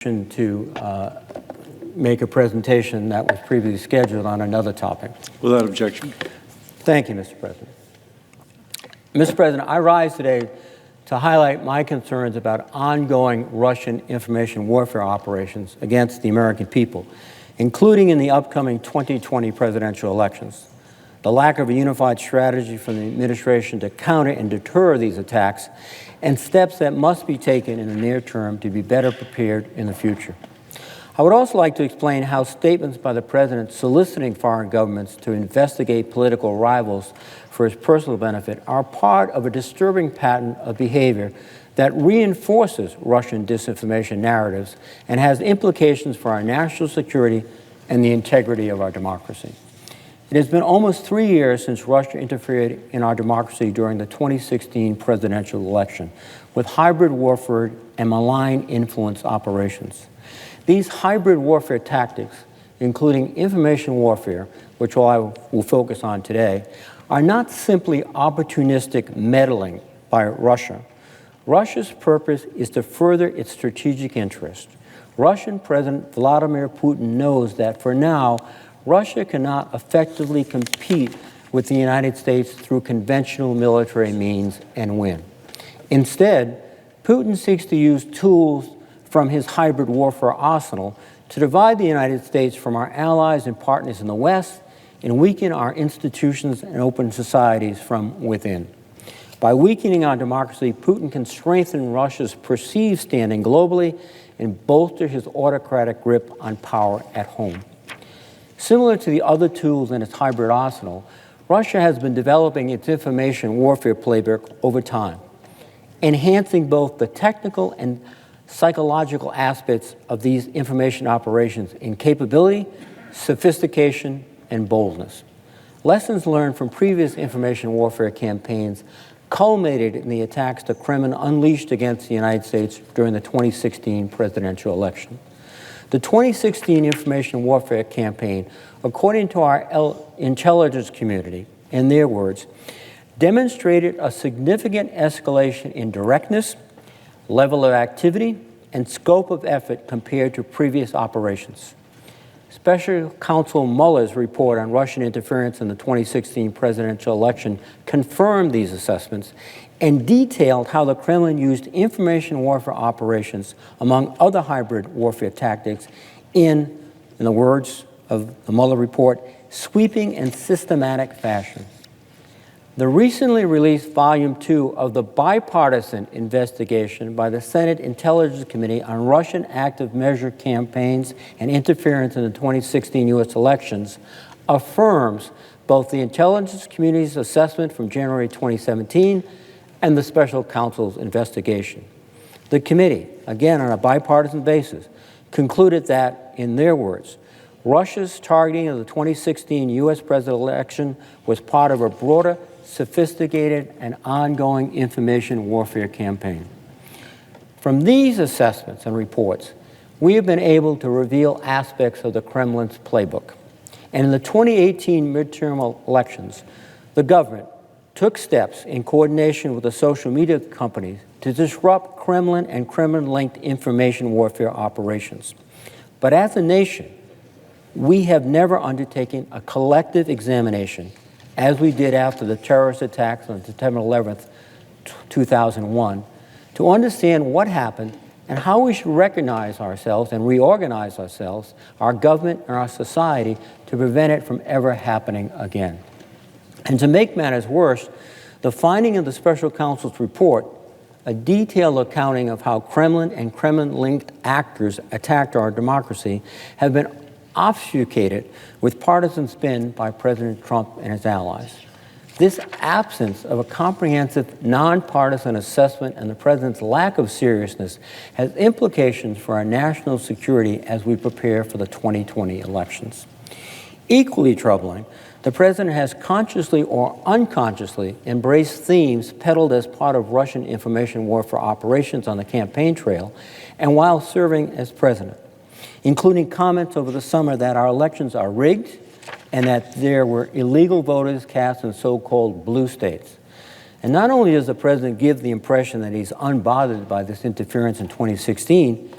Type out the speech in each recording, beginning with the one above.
To make a presentation that was previously scheduled on another topic. Without objection. Thank you, Mr. President. Mr. President, I rise today to highlight my concerns about ongoing Russian information warfare operations against the American people, including in the upcoming 2020 presidential elections. The lack of a unified strategy from the administration to counter and deter these attacks, and steps that must be taken in the near term to be better prepared in the future. I would also like to explain how statements by the President soliciting foreign governments to investigate political rivals for his personal benefit are part of a disturbing pattern of behavior that reinforces Russian disinformation narratives and has implications for our national security and the integrity of our democracy. It has been almost 3 years since Russia interfered in our democracy during the 2016 presidential election with hybrid warfare and malign influence operations. These hybrid warfare tactics, including information warfare, which I will focus on today, are not simply opportunistic meddling by Russia. Russia's purpose is to further its strategic interest. Russian President Vladimir Putin knows that for now, Russia cannot effectively compete with the United States through conventional military means and win. Instead, Putin seeks to use tools from his hybrid warfare arsenal to divide the United States from our allies and partners in the West and weaken our institutions and open societies from within. By weakening our democracy, Putin can strengthen Russia's perceived standing globally and bolster his autocratic grip on power at home. Similar to the other tools in its hybrid arsenal, Russia has been developing its information warfare playbook over time, enhancing both the technical and psychological aspects of these information operations in capability, sophistication, and boldness. Lessons learned from previous information warfare campaigns culminated in the attacks the Kremlin unleashed against the United States during the 2016 presidential election. The 2016 information warfare campaign, according to our intelligence community, in their words, demonstrated a significant escalation in directness, level of activity, and scope of effort compared to previous operations. Special Counsel Mueller's report on Russian interference in the 2016 presidential election confirmed these assessments and detailed how the Kremlin used information warfare operations, among other hybrid warfare tactics, in the words of the Mueller report, sweeping and systematic fashion. The recently released Volume 2 of the bipartisan investigation by the Senate Intelligence Committee on Russian active measure campaigns and interference in the 2016 U.S. elections affirms both the intelligence community's assessment from January 2017 and the Special Counsel's investigation. The committee, again on a bipartisan basis, concluded that, in their words, Russia's targeting of the 2016 U.S. presidential election was part of a broader, sophisticated, and ongoing information warfare campaign. From these assessments and reports, we have been able to reveal aspects of the Kremlin's playbook. And in the 2018 midterm elections, the government took steps in coordination with the social media companies to disrupt Kremlin and Kremlin-linked information warfare operations. But as a nation, we have never undertaken a collective examination, as we did after the terrorist attacks on September 11th, 2001, to understand what happened and how we should recognize ourselves and reorganize ourselves, our government and our society, to prevent it from ever happening again. And to make matters worse, the finding of the Special Counsel's report, a detailed accounting of how Kremlin and Kremlin-linked actors attacked our democracy, have been obfuscated with partisan spin by President Trump and his allies. This absence of a comprehensive, nonpartisan assessment and the President's lack of seriousness has implications for our national security as we prepare for the 2020 elections. Equally troubling, the President has consciously or unconsciously embraced themes peddled as part of Russian information warfare operations on the campaign trail and while serving as President, including comments over the summer that our elections are rigged and that there were illegal voters cast in so-called blue states. And not only does the President give the impression that he's unbothered by this interference in 2016,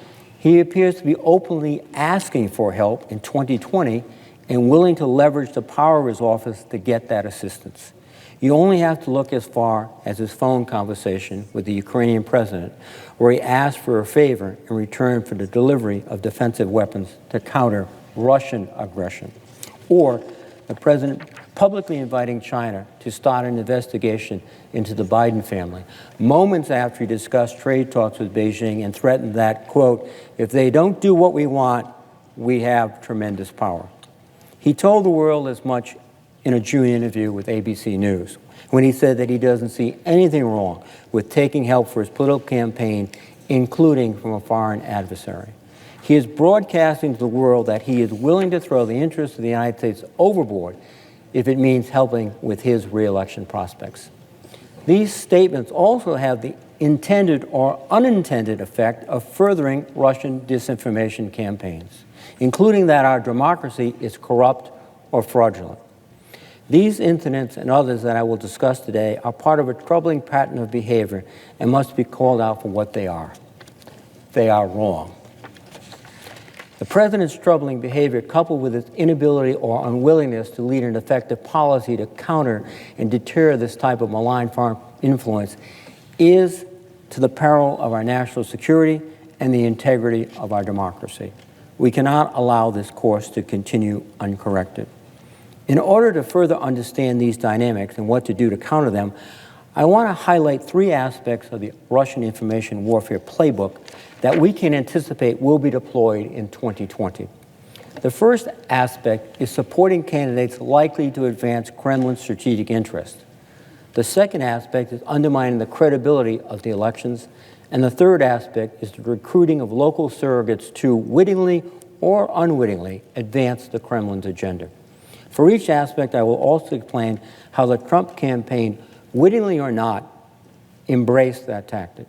He appears to be openly asking for help in 2020 and willing to leverage the power of his office to get that assistance. You only have to look as far as his phone conversation with the Ukrainian president, where he asked for a favor in return for the delivery of defensive weapons to counter Russian aggression, or the president publicly inviting China to start an investigation into the Biden family, moments after he discussed trade talks with Beijing and threatened that, quote, if they don't do what we want, we have tremendous power. He told the world as much in a June interview with ABC News, when he said that he doesn't see anything wrong with taking help for his political campaign, including from a foreign adversary. He is broadcasting to the world that he is willing to throw the interests of the United States overboard if it means helping with his re-election prospects. These statements also have the intended or unintended effect of furthering Russian disinformation campaigns, including that our democracy is corrupt or fraudulent. These incidents and others that I will discuss today are part of a troubling pattern of behavior and must be called out for what they are. They are wrong. The president's troubling behavior, coupled with his inability or unwillingness to lead an effective policy to counter and deter this type of malign foreign influence, is to the peril of our national security and the integrity of our democracy. We cannot allow this course to continue uncorrected. In order to further understand these dynamics and what to do to counter them, I want to highlight three aspects of the Russian information warfare playbook that we can anticipate will be deployed in 2020. The first aspect is supporting candidates likely to advance Kremlin's strategic interest. The second aspect is undermining the credibility of the elections. And the third aspect is the recruiting of local surrogates to wittingly or unwittingly advance the Kremlin's agenda. For each aspect, I will also explain how the Trump campaign, wittingly or not, embraced that tactic.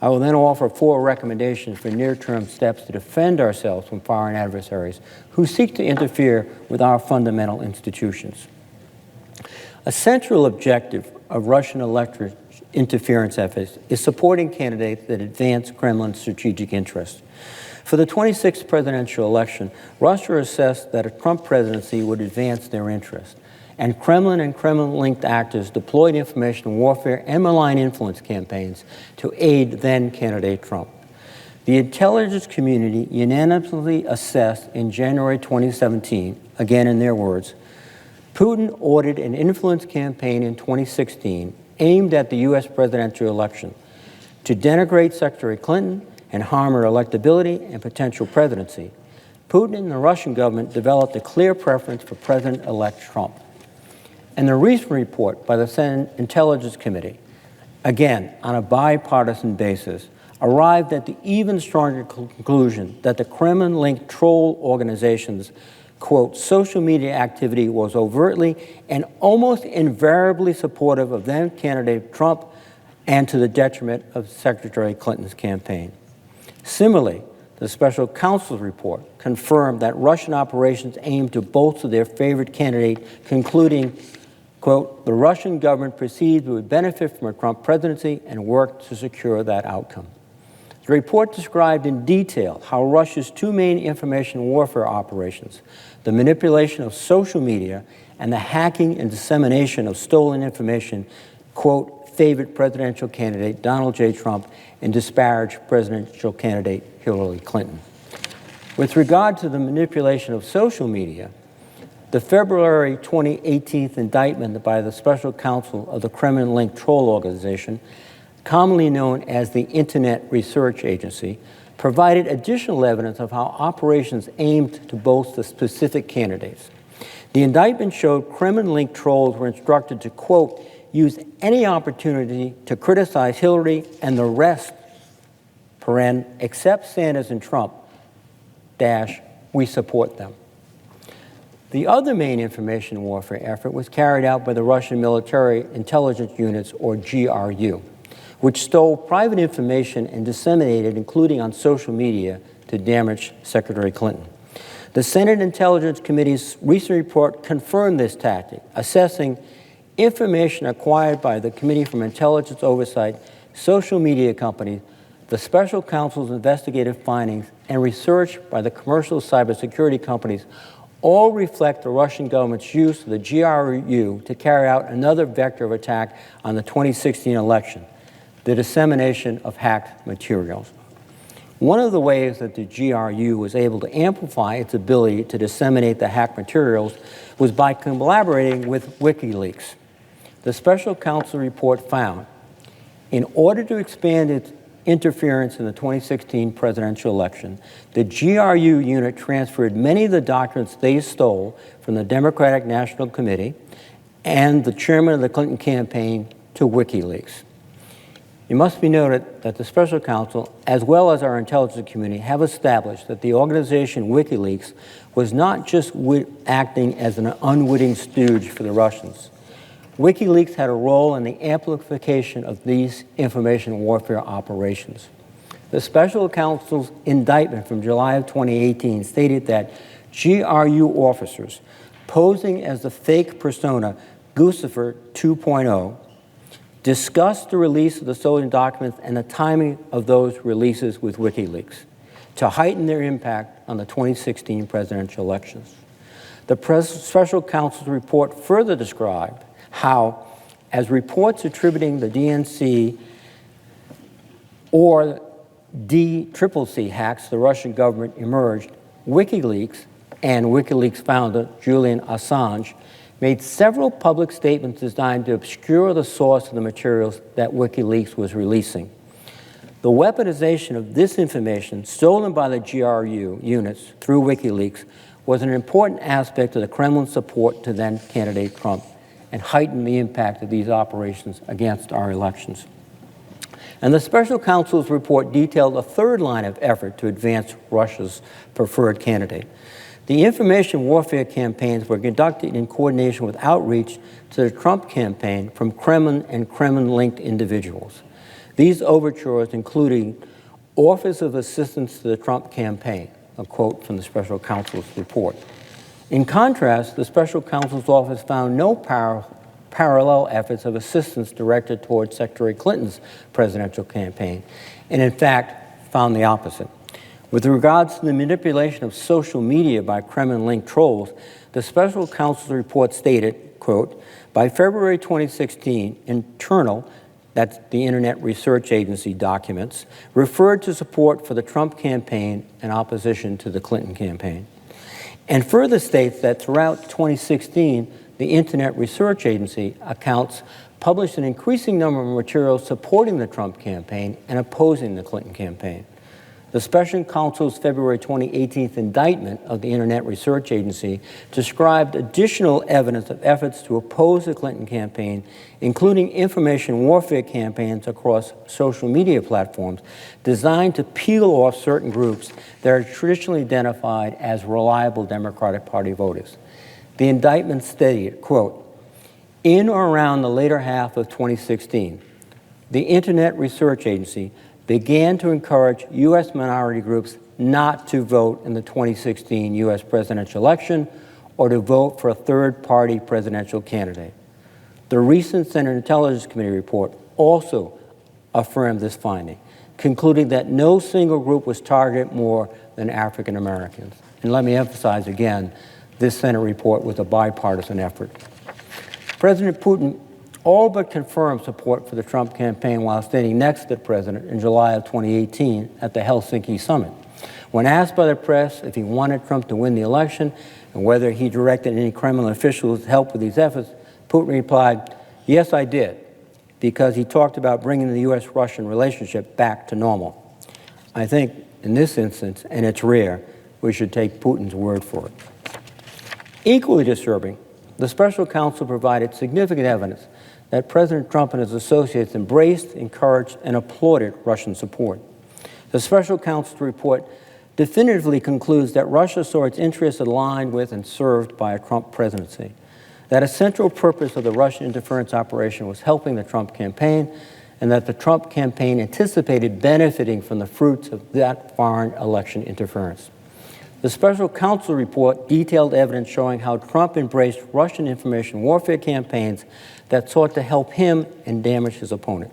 I will then offer 4 recommendations for near-term steps to defend ourselves from foreign adversaries who seek to interfere with our fundamental institutions. A central objective of Russian electoral interference efforts is supporting candidates that advance Kremlin's strategic interests. For the 26th presidential election, Russia assessed that a Trump presidency would advance their interests, and Kremlin and Kremlin-linked actors deployed information warfare and malign influence campaigns to aid then-candidate Trump. The intelligence community unanimously assessed in January 2017, again in their words, Putin ordered an influence campaign in 2016 aimed at the U.S. presidential election to denigrate Secretary Clinton and harm her electability and potential presidency. Putin and the Russian government developed a clear preference for President-elect Trump. And the recent report by the Senate Intelligence Committee, again on a bipartisan basis, arrived at the even stronger conclusion that the Kremlin-linked troll organizations, quote, social media activity was overtly and almost invariably supportive of then-candidate Trump and to the detriment of Secretary Clinton's campaign. Similarly, the special counsel's report confirmed that Russian operations aimed to bolster their favorite candidate, concluding, quote, the Russian government perceived it would benefit from a Trump presidency and worked to secure that outcome. The report described in detail how Russia's 2 main information warfare operations, the manipulation of social media and the hacking and dissemination of stolen information, quote, favored presidential candidate Donald J. Trump and disparaged presidential candidate Hillary Clinton. With regard to the manipulation of social media, the February 2018 indictment by the special counsel of the Kremlin-linked troll organization, commonly known as the Internet Research Agency, provided additional evidence of how operations aimed to bolster specific candidates. The indictment showed Kremlin-linked trolls were instructed to, quote, use any opportunity to criticize Hillary and the rest, paren, except Sanders and Trump, dash, we support them. The other main information warfare effort was carried out by the Russian Military Intelligence Units, or GRU, which stole private information and disseminated, including on social media, to damage Secretary Clinton. The Senate Intelligence Committee's recent report confirmed this tactic, assessing information acquired by the Committee from Intelligence Oversight, social media companies, the special counsel's investigative findings and research by the commercial cybersecurity companies all reflect the Russian government's use of the GRU to carry out another vector of attack on the 2016 election, the dissemination of hacked materials. One of the ways that the GRU was able to amplify its ability to disseminate the hacked materials was by collaborating with WikiLeaks. The special counsel report found, in order to expand its interference in the 2016 presidential election, the GRU unit transferred many of the documents they stole from the Democratic National Committee and the chairman of the Clinton campaign to WikiLeaks. It must be noted that the special counsel, as well as our intelligence community, have established that the organization WikiLeaks was not just acting as an unwitting stooge for the Russians. WikiLeaks had a role in the amplification of these information warfare operations. The special counsel's indictment from July of 2018 stated that GRU officers, posing as the fake persona Guccifer 2.0, discussed the release of the stolen documents and the timing of those releases with WikiLeaks to heighten their impact on the 2016 presidential elections. The special counsel's report further described how, as reports attributing the DNC or DCCC hacks to the Russian government emerged, WikiLeaks and WikiLeaks founder Julian Assange made several public statements designed to obscure the source of the materials that WikiLeaks was releasing. The weaponization of this information stolen by the GRU units through WikiLeaks was an important aspect of the Kremlin's support to then-candidate Trump and heightened the impact of these operations against our elections. And the special counsel's report detailed a third line of effort to advance Russia's preferred candidate. The information warfare campaigns were conducted in coordination with outreach to the Trump campaign from Kremlin and Kremlin-linked individuals. These overtures included Office of Assistance to the Trump Campaign, a quote from the special counsel's report. In contrast, the special counsel's office found no parallel efforts of assistance directed towards Secretary Clinton's presidential campaign, and in fact found the opposite. With regards to the manipulation of social media by Kremlin-linked trolls, the special counsel's report stated, quote, by February 2016, internal, that's the Internet Research Agency documents, referred to support for the Trump campaign and opposition to the Clinton campaign. And further states that throughout 2016, the Internet Research Agency accounts published an increasing number of materials supporting the Trump campaign and opposing the Clinton campaign. The special counsel's February 2018 indictment of the Internet Research Agency described additional evidence of efforts to oppose the Clinton campaign, including information warfare campaigns across social media platforms designed to peel off certain groups that are traditionally identified as reliable Democratic Party voters. The indictment stated, quote, in or around the later half of 2016, the Internet Research Agency began to encourage U.S. minority groups not to vote in the 2016 U.S. presidential election or to vote for a third-party presidential candidate. The recent Senate Intelligence Committee report also affirmed this finding, concluding that no single group was targeted more than African Americans. And let me emphasize again, this Senate report was a bipartisan effort. President Putin all but confirmed support for the Trump campaign while standing next to the president in July of 2018 at the Helsinki summit. When asked by the press if he wanted Trump to win the election and whether he directed any Kremlin officials to help with these efforts, Putin replied, yes, I did, because he talked about bringing the U.S.-Russian relationship back to normal. I think in this instance, and it's rare, we should take Putin's word for it. Equally disturbing, the special counsel provided significant evidence that President Trump and his associates embraced, encouraged, and applauded Russian support. The special counsel's report definitively concludes that Russia saw its interests aligned with and served by a Trump presidency, that a central purpose of the Russian interference operation was helping the Trump campaign, and that the Trump campaign anticipated benefiting from the fruits of that foreign election interference. The special counsel report detailed evidence showing how Trump embraced Russian information warfare campaigns that sought to help him and damage his opponent.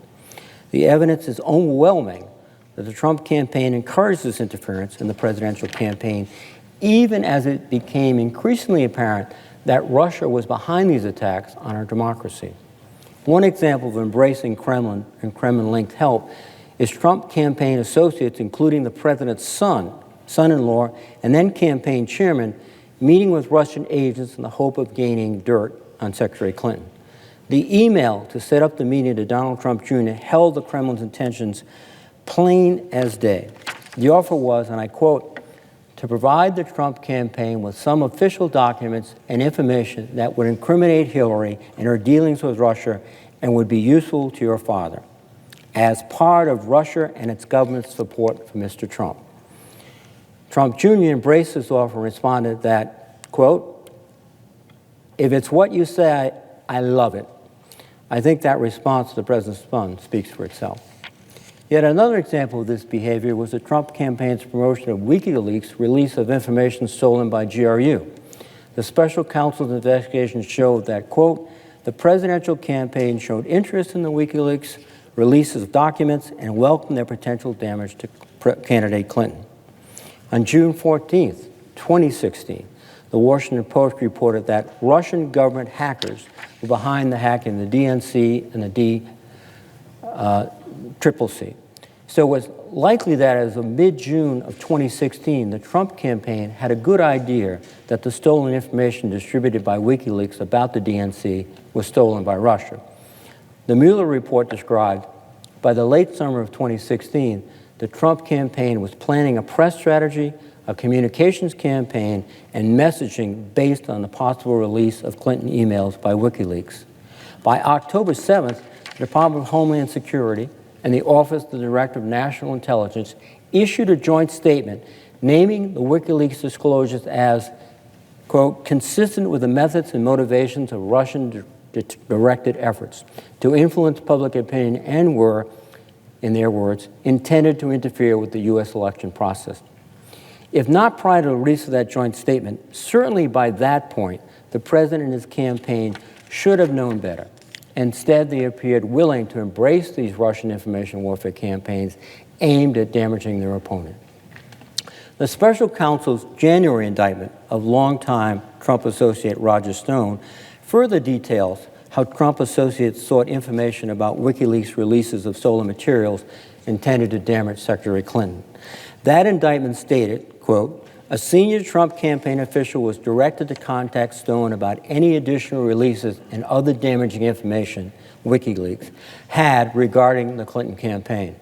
The evidence is overwhelming. that the Trump campaign encouraged this interference in the presidential campaign, even as it became increasingly apparent that Russia was behind these attacks on our democracy. One example of embracing Kremlin and Kremlin-linked help is Trump campaign associates, including the president's son-in-law, and then campaign chairman, meeting with Russian agents in the hope of gaining dirt on Secretary Clinton. The email to set up the meeting to Donald Trump Jr. held the Kremlin's intentions plain as day. The offer was, and I quote, to provide the Trump campaign with some official documents and information that would incriminate Hillary in her dealings with Russia and would be useful to your father, as part of Russia and its government's support for Mr. Trump. Trump Jr. embraced this offer and responded that, quote, if it's what you say, I love it. I think that response to the president's son speaks for itself. Yet another example of this behavior was the Trump campaign's promotion of WikiLeaks' release of information stolen by GRU. The special counsel's investigation showed that, quote, the presidential campaign showed interest in the WikiLeaks releases of documents and welcomed their potential damage to candidate Clinton. On June 14th, 2016, the Washington Post reported that Russian government hackers were behind the hacking of the DNC and the CCC. So it was likely that as of mid-June of 2016, the Trump campaign had a good idea that the stolen information distributed by WikiLeaks about the DNC was stolen by Russia. The Mueller report described, by the late summer of 2016, the Trump campaign was planning a press strategy, a communications campaign, and messaging based on the possible release of Clinton emails by WikiLeaks. By October 7th, the Department of Homeland Security and the Office of the Director of National Intelligence issued a joint statement naming the WikiLeaks disclosures as, quote, consistent with the methods and motivations of Russian-directed efforts to influence public opinion and were, in their words, intended to interfere with the U.S. election process. If not prior to the release of that joint statement, certainly by that point, the president and his campaign should have known better. Instead, they appeared willing to embrace these Russian information warfare campaigns aimed at damaging their opponent. The special counsel's January indictment of longtime Trump associate Roger Stone further details how Trump associates sought information about WikiLeaks releases of stolen materials intended to damage Secretary Clinton. That indictment stated, quote, a senior Trump campaign official was directed to contact Stone about any additional releases and other damaging information WikiLeaks had regarding the Clinton campaign.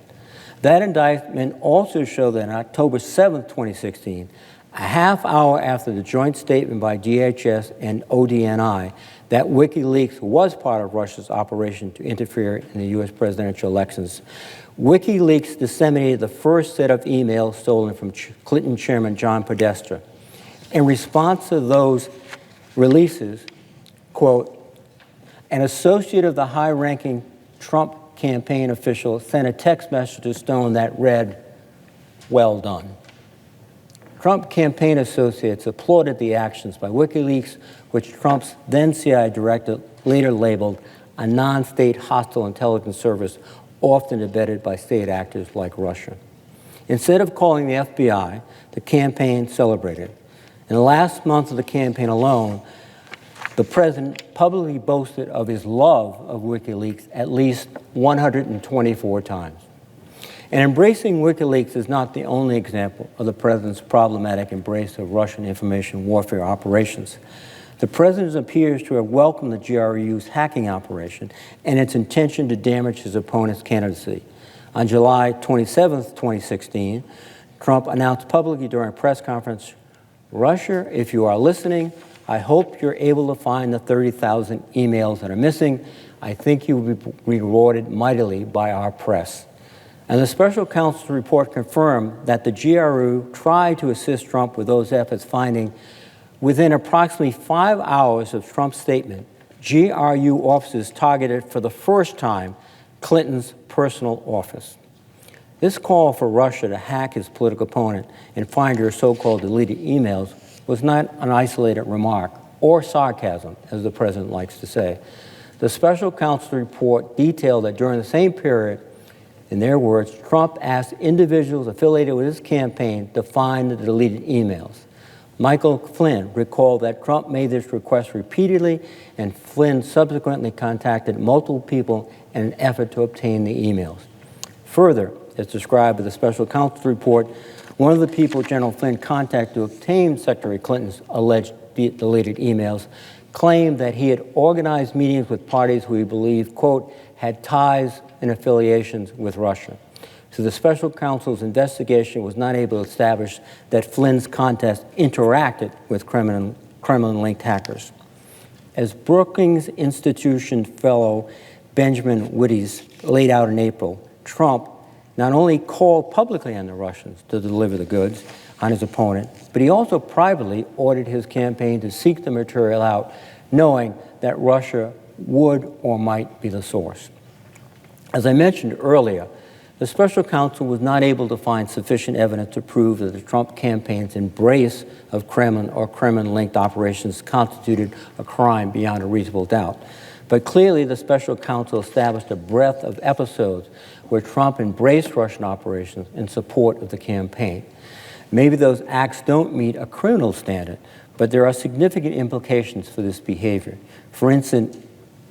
That indictment also showed that on October 7, 2016, a half hour after the joint statement by DHS and ODNI that WikiLeaks was part of Russia's operation to interfere in the U.S. presidential elections, WikiLeaks disseminated the first set of emails stolen from Clinton Chairman John Podesta. In response to those releases, quote, an associate of the high-ranking Trump campaign official sent a text message to Stone that read, well done. Trump campaign associates applauded the actions by WikiLeaks, which Trump's then CIA director later labeled a non-state hostile intelligence service often abetted by state actors like Russia. Instead of calling the FBI, the campaign celebrated. In the last month of the campaign alone, the president publicly boasted of his love of WikiLeaks at least 124 times. And embracing WikiLeaks is not the only example of the president's problematic embrace of Russian information warfare operations. The president appears to have welcomed the GRU's hacking operation and its intention to damage his opponent's candidacy. On July 27, 2016, Trump announced publicly during a press conference, Russia, if you are listening, I hope you're able to find the 30,000 emails that are missing. I think you will be rewarded mightily by our press. And the special counsel's report confirmed that the GRU tried to assist Trump with those efforts, finding within approximately 5 hours of Trump's statement, GRU officers targeted for the first time Clinton's personal office. This call for Russia to hack his political opponent and find her so-called deleted emails was not an isolated remark or sarcasm, as the president likes to say. The special counsel's report detailed that during the same period, In their words, Trump asked individuals affiliated with his campaign to find the deleted emails. Michael Flynn recalled that Trump made this request repeatedly, and Flynn subsequently contacted multiple people in an effort to obtain the emails. Further, as described in the special counsel's report, one of the people General Flynn contacted to obtain Secretary Clinton's alleged deleted emails claimed that he had organized meetings with parties who he believed, quote, had ties and affiliations with Russia. So the special counsel's investigation was not able to establish that Flynn's contacts interacted with Kremlin-linked hackers. As Brookings Institution fellow Benjamin Wittes laid out in April, Trump not only called publicly on the Russians to deliver the goods on his opponent, but he also privately ordered his campaign to seek the material out, knowing that Russia would or might be the source. As I mentioned earlier, the special counsel was not able to find sufficient evidence to prove that the Trump campaign's embrace of Kremlin or Kremlin-linked operations constituted a crime beyond a reasonable doubt. But clearly, the special counsel established a breadth of episodes where Trump embraced Russian operations in support of the campaign. Maybe those acts don't meet a criminal standard, but there are significant implications for this behavior. For instance,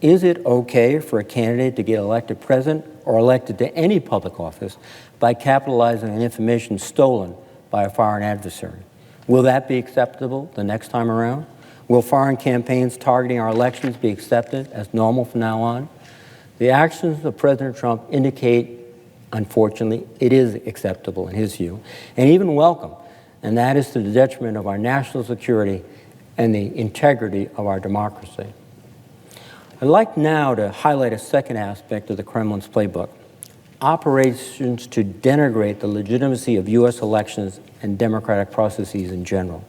is it okay for a candidate to get elected president or elected to any public office by capitalizing on information stolen by a foreign adversary? Will that be acceptable the next time around? Will foreign campaigns targeting our elections be accepted as normal from now on? The actions of President Trump indicate, unfortunately, it is acceptable in his view, and even welcome, and that is to the detriment of our national security and the integrity of our democracy. I'd like now to highlight a second aspect of the Kremlin's playbook: operations to denigrate the legitimacy of U.S. elections and democratic processes in general.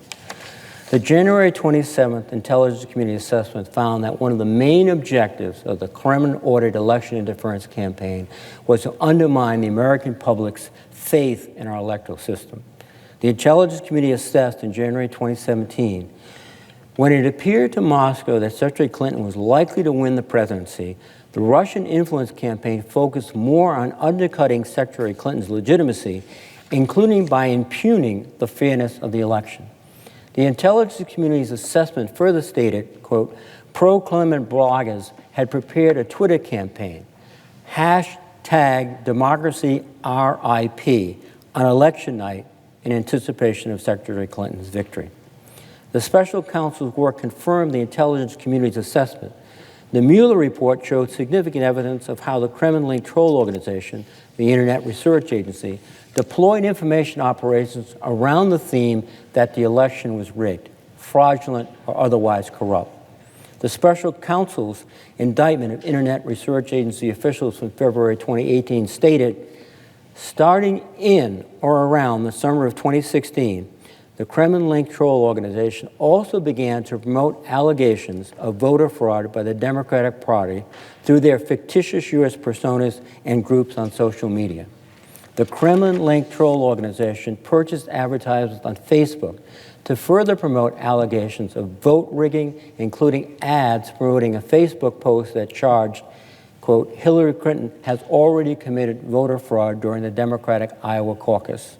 The January 27th Intelligence Community Assessment found that one of the main objectives of the Kremlin-ordered election interference campaign was to undermine the American public's faith in our electoral system. The Intelligence Committee assessed in January 2017, when it appeared to Moscow that Secretary Clinton was likely to win the presidency, the Russian influence campaign focused more on undercutting Secretary Clinton's legitimacy, including by impugning the fairness of the election. The intelligence community's assessment further stated, quote, pro-Kremlin bloggers had prepared a Twitter campaign, #DemocracyRIP, on election night in anticipation of Secretary Clinton's victory. The special counsel's work confirmed the intelligence community's assessment. The Mueller report showed significant evidence of how the Kremlin-linked troll organization, the Internet Research Agency, deployed information operations around the theme that the election was rigged, fraudulent, or otherwise corrupt. The special counsel's indictment of Internet Research Agency officials from February 2018 stated, starting in or around the summer of 2016, the Kremlin-linked troll organization also began to promote allegations of voter fraud by the Democratic Party through their fictitious U.S. personas and groups on social media. The Kremlin-linked troll organization purchased advertisements on Facebook to further promote allegations of vote rigging, including ads promoting a Facebook post that charged, quote, Hillary Clinton has already committed voter fraud during the Democratic Iowa caucus.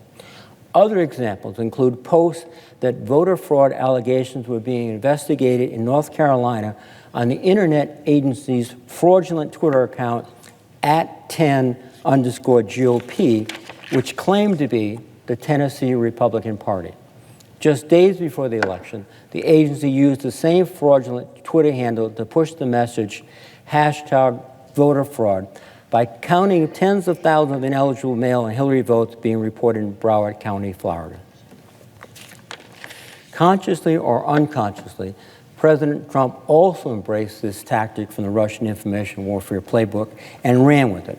Other examples include posts that voter fraud allegations were being investigated in North Carolina on the Internet Agency's fraudulent Twitter account @10_GOP, which claimed to be the Tennessee Republican Party. Just days before the election, the agency used the same fraudulent Twitter handle to push the message #voterfraud by counting tens of thousands of ineligible mail and Hillary votes being reported in Broward County, Florida. Consciously or unconsciously, President Trump also embraced this tactic from the Russian information warfare playbook and ran with it.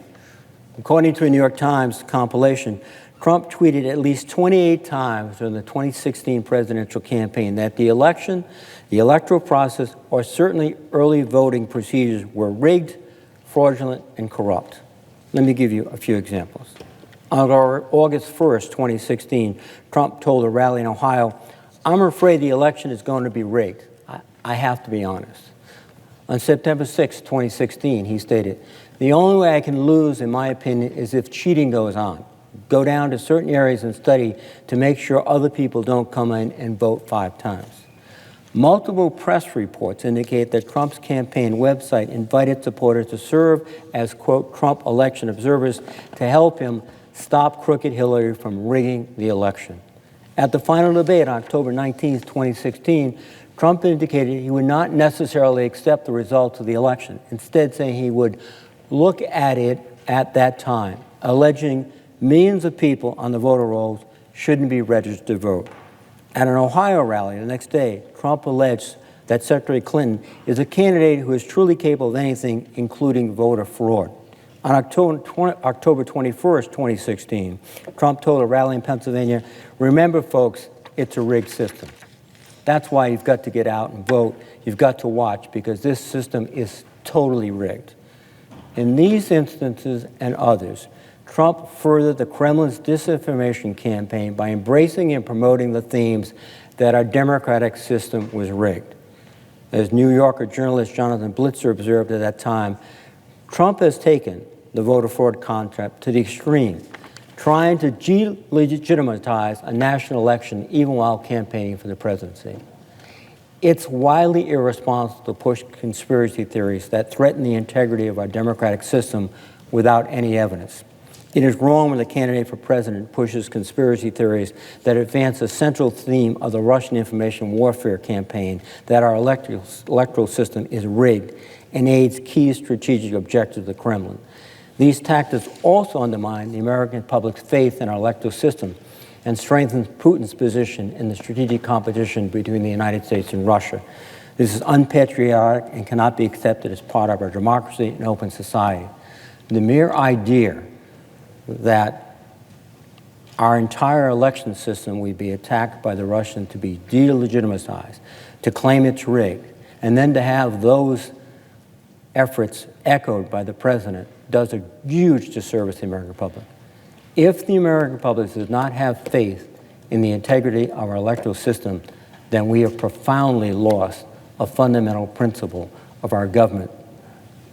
According to a New York Times compilation, Trump tweeted at least 28 times during the 2016 presidential campaign that the election, the electoral process, or certainly early voting procedures were rigged, fraudulent, and corrupt. Let me give you a few examples. On August 1st, 2016, Trump told a rally in Ohio, I'm afraid the election is going to be rigged. I have to be honest. On September 6, 2016, he stated, The only way I can lose, in my opinion, is if cheating goes on. Go down to certain areas and study to make sure other people don't come in and vote 5 times. Multiple press reports indicate that Trump's campaign website invited supporters to serve as, quote, Trump election observers to help him stop crooked Hillary from rigging the election. At the final debate on October 19, 2016, Trump indicated he would not necessarily accept the results of the election, instead saying he would look at it at that time, alleging millions of people on the voter rolls shouldn't be registered to vote. At an Ohio rally the next day, Trump alleged that Secretary Clinton is a candidate who is truly capable of anything, including voter fraud. On October 21st, 2016, Trump told a rally in Pennsylvania, "Remember, folks, it's a rigged system. That's why you've got to get out and vote. You've got to watch, because this system is totally rigged." In these instances and others, Trump furthered the Kremlin's disinformation campaign by embracing and promoting the themes that our democratic system was rigged. As New Yorker journalist Jonathan Blitzer observed at that time, Trump has taken the voter fraud concept to the extreme, trying to delegitimize a national election even while campaigning for the presidency. It's wildly irresponsible to push conspiracy theories that threaten the integrity of our democratic system without any evidence. It is wrong when the candidate for president pushes conspiracy theories that advance the central theme of the Russian information warfare campaign, that our electoral system is rigged and aids key strategic objectives of the Kremlin. These tactics also undermine the American public's faith in our electoral system and strengthen Putin's position in the strategic competition between the United States and Russia. This is unpatriotic and cannot be accepted as part of our democracy and open society. The mere idea that our entire election system would be attacked by the Russians to be delegitimized, to claim it's rigged, and then to have those efforts echoed by the president does a huge disservice to the American public. If the American public does not have faith in the integrity of our electoral system, then we have profoundly lost a fundamental principle of our government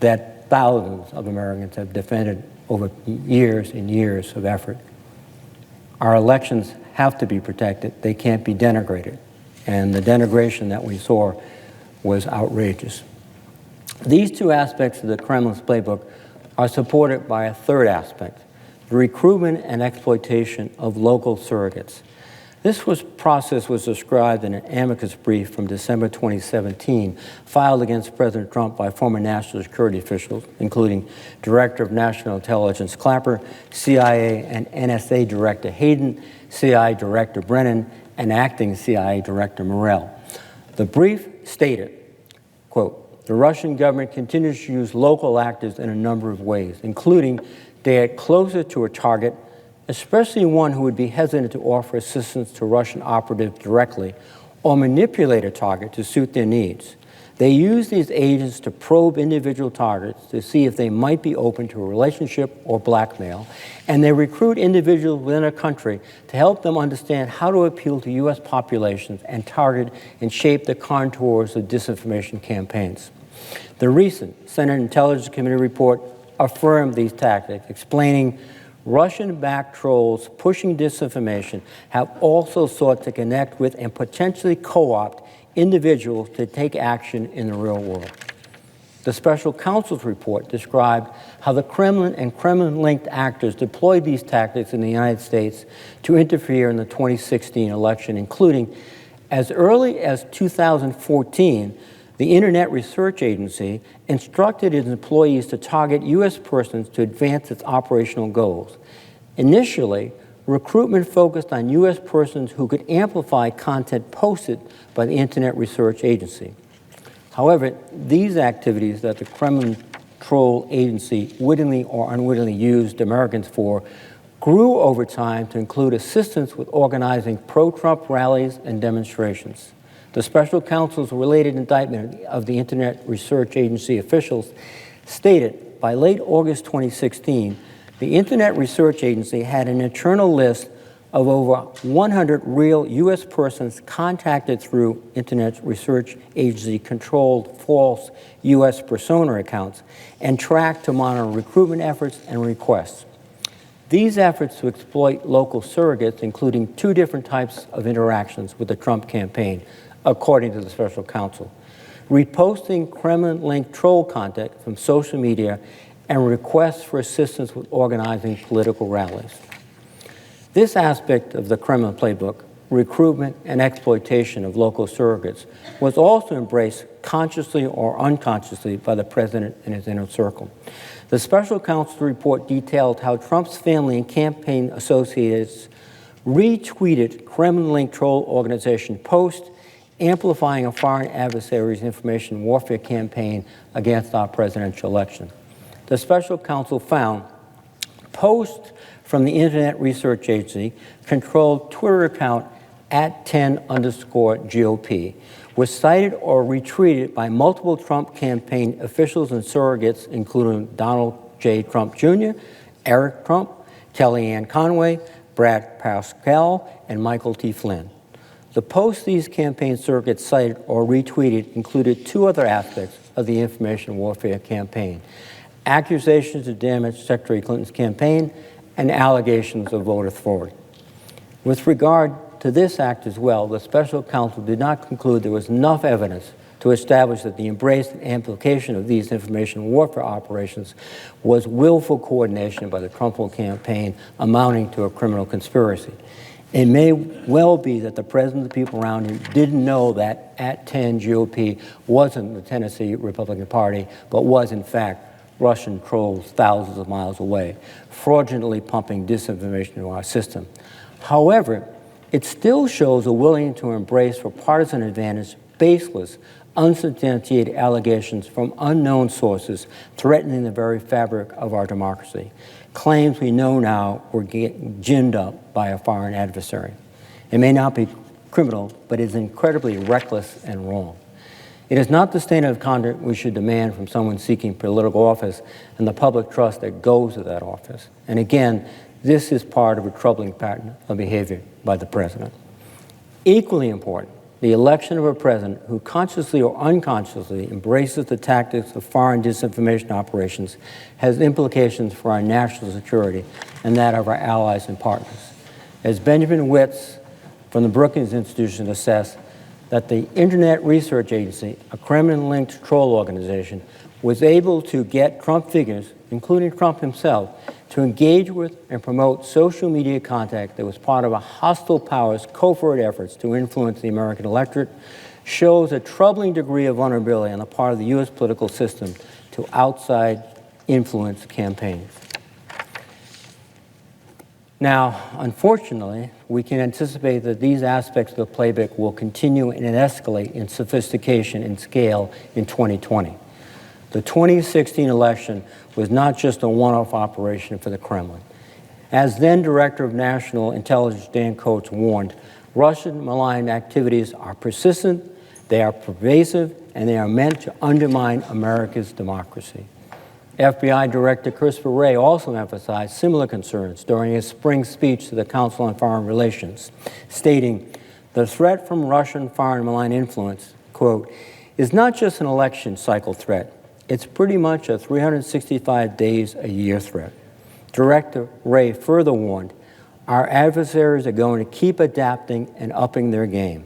that thousands of Americans have defended over years and years of effort. Our elections have to be protected. They can't be denigrated. And the denigration that we saw was outrageous. These two aspects of the Kremlin's playbook are supported by a third aspect, the recruitment and exploitation of local surrogates. This process was described in an amicus brief from December 2017 filed against President Trump by former national security officials, including Director of National Intelligence Clapper, CIA and NSA Director Hayden, CIA Director Brennan, and Acting CIA Director Morell. The brief stated, quote, "The Russian government continues to use local actors in a number of ways, including they get closer to a target, especially one who would be hesitant to offer assistance to Russian operatives directly or manipulate a target to suit their needs. They use these agents to probe individual targets to see if they might be open to a relationship or blackmail, and they recruit individuals within a country to help them understand how to appeal to U.S. populations and target and shape the contours of disinformation campaigns." The recent Senate Intelligence Committee report affirmed these tactics, explaining Russian-backed trolls pushing disinformation have also sought to connect with and potentially co-opt individuals to take action in the real world. The special counsel's report described how the Kremlin and Kremlin-linked actors deployed these tactics in the United States to interfere in the 2016 election, including as early as 2014, the Internet Research Agency instructed its employees to target U.S. persons to advance its operational goals. Initially, recruitment focused on U.S. persons who could amplify content posted by the Internet Research Agency. However, these activities that the Kremlin troll agency wittingly or unwittingly used Americans for grew over time to include assistance with organizing pro-Trump rallies and demonstrations. The special counsel's related indictment of the Internet Research Agency officials stated by late August 2016, the Internet Research Agency had an internal list of over 100 real U.S. persons contacted through Internet Research Agency-controlled false U.S. persona accounts and tracked to monitor recruitment efforts and requests. These efforts to exploit local surrogates, including 2 different types of interactions with the Trump campaign, according to the special counsel: reposting Kremlin-linked troll content from social media and requests for assistance with organizing political rallies. This aspect of the Kremlin playbook, recruitment and exploitation of local surrogates, was also embraced consciously or unconsciously by the president and his inner circle. The special counsel report detailed how Trump's family and campaign associates retweeted Kremlin-linked troll organization posts amplifying a foreign adversary's information warfare campaign against our presidential election. The special counsel found posts from the Internet Research Agency controlled Twitter account @10_GOP was cited or retweeted by multiple Trump campaign officials and surrogates, including Donald J. Trump Jr., Eric Trump, Kellyanne Conway, Brad Parscale, and Michael T. Flynn. The posts these campaign surrogates cited or retweeted included 2 other aspects of the information warfare campaign: accusations to damage Secretary Clinton's campaign and allegations of voter fraud. With regard to this act as well, the special counsel did not conclude there was enough evidence to establish that the embrace and amplification of these information warfare operations was willful coordination by the Trump campaign amounting to a criminal conspiracy. It may well be that the president and the people around him didn't know that @10GOP wasn't the Tennessee Republican Party, but was in fact Russian trolls thousands of miles away, fraudulently pumping disinformation into our system. However, it still shows a willingness to embrace for partisan advantage baseless, unsubstantiated allegations from unknown sources threatening the very fabric of our democracy. Claims we know now were ginned up by a foreign adversary. It may not be criminal, but it is incredibly reckless and wrong. It is not the standard of conduct we should demand from someone seeking political office and the public trust that goes with that office. And again, this is part of a troubling pattern of behavior by the president. Equally important, the election of a president who consciously or unconsciously embraces the tactics of foreign disinformation operations has implications for our national security and that of our allies and partners. As Benjamin Witz from the Brookings Institution assessed, that the Internet Research Agency, a Kremlin-linked troll organization, was able to get Trump figures, including Trump himself, to engage with and promote social media contact that was part of a hostile power's covert efforts to influence the American electorate, shows a troubling degree of vulnerability on the part of the U.S. political system to outside influence campaigns. Now, unfortunately, we can anticipate that these aspects of the playbook will continue and escalate in sophistication and scale in 2020. The 2016 election was not just a one-off operation for the Kremlin. As then Director of National Intelligence Dan Coats warned, Russian malign activities are persistent, they are pervasive, and they are meant to undermine America's democracy. FBI Director Christopher Wray also emphasized similar concerns during his spring speech to the Council on Foreign Relations, stating, "The threat from Russian foreign malign influence, quote, is not just an election cycle threat. It's pretty much a 365 days a year threat." Director Wray further warned, "Our adversaries are going to keep adapting and upping their game."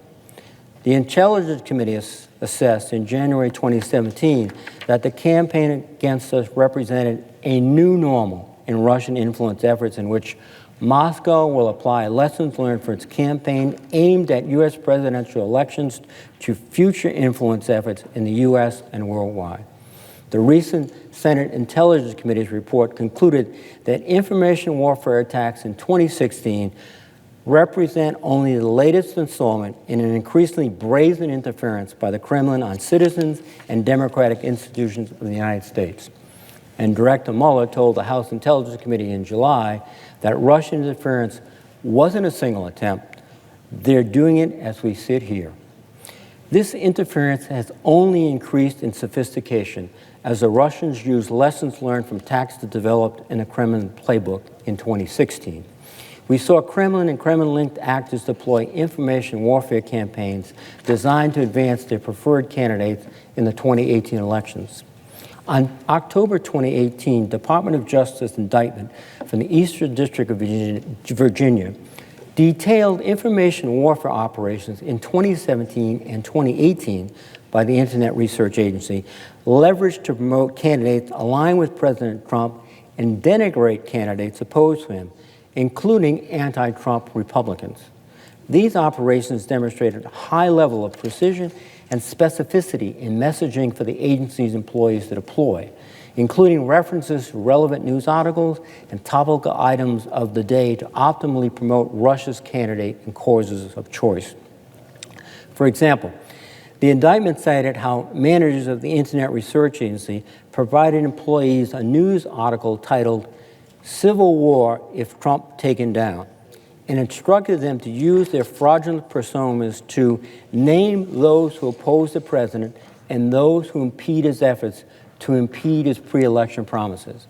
The Intelligence Committee assessed in January 2017 that the campaign against us represented a new normal in Russian influence efforts in which Moscow will apply lessons learned for its campaign aimed at U.S. presidential elections to future influence efforts in the U.S. and worldwide. The recent Senate Intelligence Committee's report concluded that information warfare attacks in 2016 represent only the latest installment in an increasingly brazen interference by the Kremlin on citizens and democratic institutions of the United States. And Director Mueller told the House Intelligence Committee in July that Russian interference wasn't a single attempt. They're doing it as we sit here. This interference has only increased in sophistication as the Russians use lessons learned from tactics developed in the Kremlin playbook in 2016. We saw Kremlin and Kremlin-linked actors deploy information warfare campaigns designed to advance their preferred candidates in the 2018 elections. On October 2018, Department of Justice indictment from the Eastern District of Virginia detailed information warfare operations in 2017 and 2018 by the Internet Research Agency, leveraged to promote candidates aligned with President Trump and denigrate candidates opposed to him, including anti-Trump Republicans. These operations demonstrated a high level of precision and specificity in messaging for the agency's employees to deploy, including references to relevant news articles and topical items of the day to optimally promote Russia's candidate and causes of choice. For example, the indictment cited how managers of the Internet Research Agency provided employees a news article titled "Civil War If Trump Taken Down," and instructed them to use their fraudulent personas to name those who oppose the president and those who impede his efforts to impede his pre-election promises.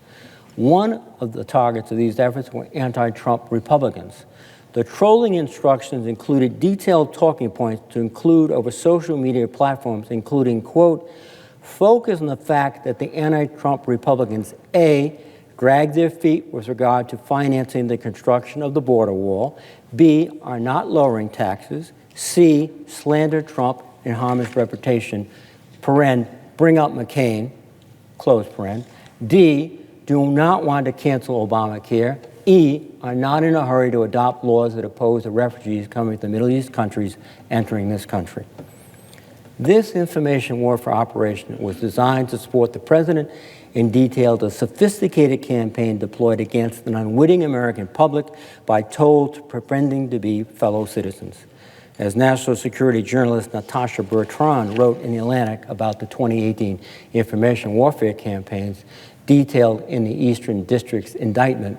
One of the targets of these efforts were anti-Trump Republicans. The trolling instructions included detailed talking points to include over social media platforms, including, quote, focus on the fact that the anti-Trump Republicans, A, drag their feet with regard to financing the construction of the border wall, B, are not lowering taxes, C, slander Trump and harm his reputation, paren, bring up McCain, close paren, D, do not want to cancel Obamacare, E, are not in a hurry to adopt laws that oppose the refugees coming from the Middle East countries entering this country. This information warfare operation was designed to support the president and detailed a sophisticated campaign deployed against an unwitting American public by told pretending to be fellow citizens. As national security journalist Natasha Bertrand wrote in The Atlantic about the 2018 information warfare campaigns detailed in the Eastern District's indictment,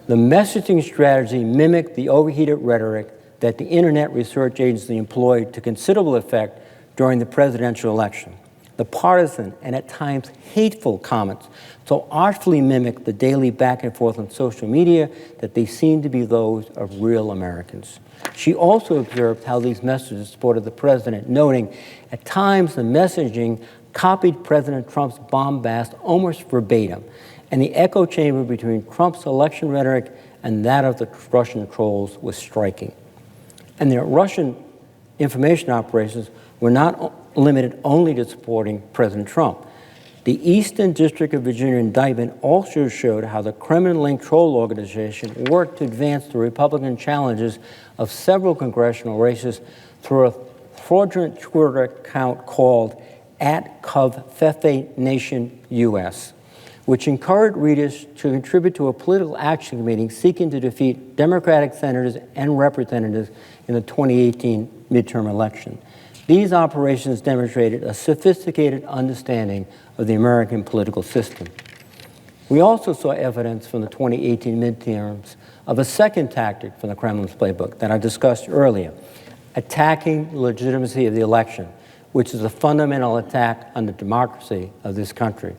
the messaging strategy mimicked the overheated rhetoric that the Internet Research Agency employed to considerable effect during the presidential election. The partisan and at times hateful comments so artfully mimicked the daily back and forth on social media that they seemed to be those of real Americans. She also observed how these messages supported the president, noting at times the messaging copied President Trump's bombast almost verbatim, and the echo chamber between Trump's election rhetoric and that of the Russian trolls was striking. And the Russian information operations were not limited only to supporting President Trump. The Eastern District of Virginia indictment also showed how the Kremlin-linked troll organization worked to advance the Republican challenges of several congressional races through a fraudulent Twitter account called @CovFefeNationUS, which encouraged readers to contribute to a political action committee seeking to defeat Democratic senators and representatives in the 2018 midterm election. These operations demonstrated a sophisticated understanding of the American political system. We also saw evidence from the 2018 midterms of a second tactic from the Kremlin's playbook that I discussed earlier, attacking the legitimacy of the election, which is a fundamental attack on the democracy of this country,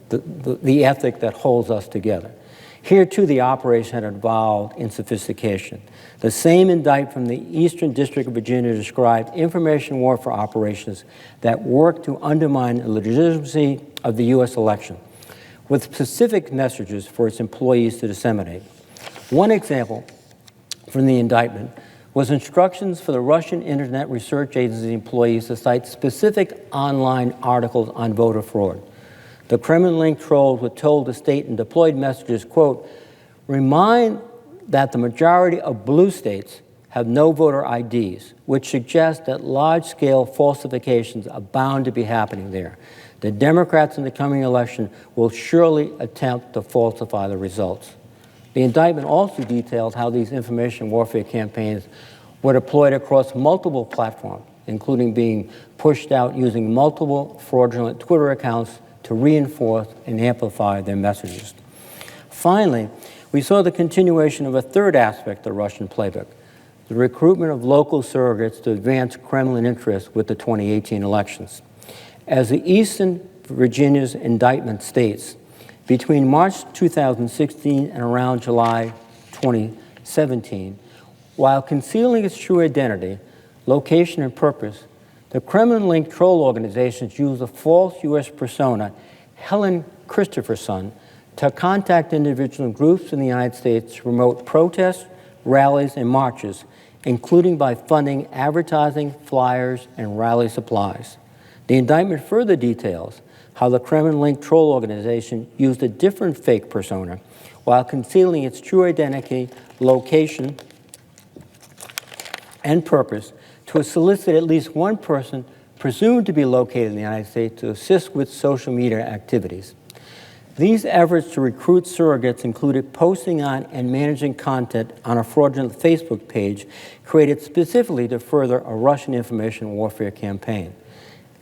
the ethic that holds us together. Here, too, the operation had evolved in sophistication. The same indictment from the Eastern District of Virginia described information warfare operations that worked to undermine the legitimacy of the U.S. election, with specific messages for its employees to disseminate. One example from the indictment was instructions for the Russian Internet Research Agency employees to cite specific online articles on voter fraud. The Kremlin-linked trolls were told to state in deployed messages, quote, remind that the majority of blue states have no voter IDs, which suggests that large-scale falsifications are bound to be happening there. The Democrats in the coming election will surely attempt to falsify the results. The indictment also detailed how these information warfare campaigns were deployed across multiple platforms, including being pushed out using multiple fraudulent Twitter accounts to reinforce and amplify their messages. Finally, we saw the continuation of a third aspect of the Russian playbook, the recruitment of local surrogates to advance Kremlin interests with the 2018 elections. As the Eastern Virginia's indictment states, between March 2016 and around July 20 2017, while concealing its true identity, location, and purpose, the Kremlin-linked troll organizations used a false U.S. persona, Helen Christopherson, to contact individual groups in the United States to promote protests, rallies, and marches, including by funding advertising, flyers, and rally supplies. The indictment further details how the Kremlin-linked troll organization used a different fake persona while concealing its true identity, location, and purpose to solicit at least one person presumed to be located in the United States to assist with social media activities. These efforts to recruit surrogates included posting on and managing content on a fraudulent Facebook page created specifically to further a Russian information warfare campaign.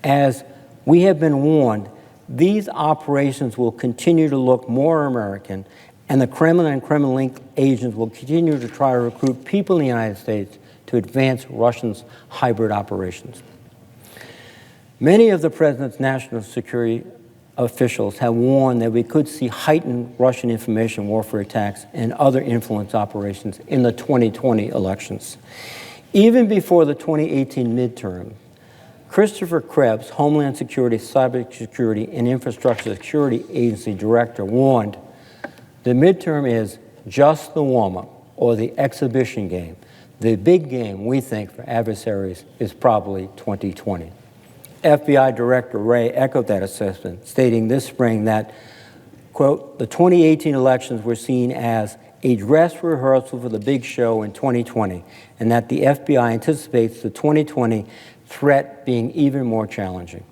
As we have been warned, these operations will continue to look more American, and the Kremlin and Kremlin-linked agents will continue to try to recruit people in the United States to advance Russia's hybrid operations. Many of the president's national security officials have warned that we could see heightened Russian information warfare attacks and other influence operations in the 2020 elections. Even before the 2018 midterm, Christopher Krebs, Homeland Security, Cybersecurity, and Infrastructure Security Agency Director, warned, "The midterm is just the warm-up or the exhibition game. The big game, we think, for adversaries is probably 2020. FBI Director Wray echoed that assessment, stating this spring that, quote, "The 2018 elections were seen as a dress rehearsal for the big show in 2020, and that the FBI anticipates the 2020 threat being even more challenging."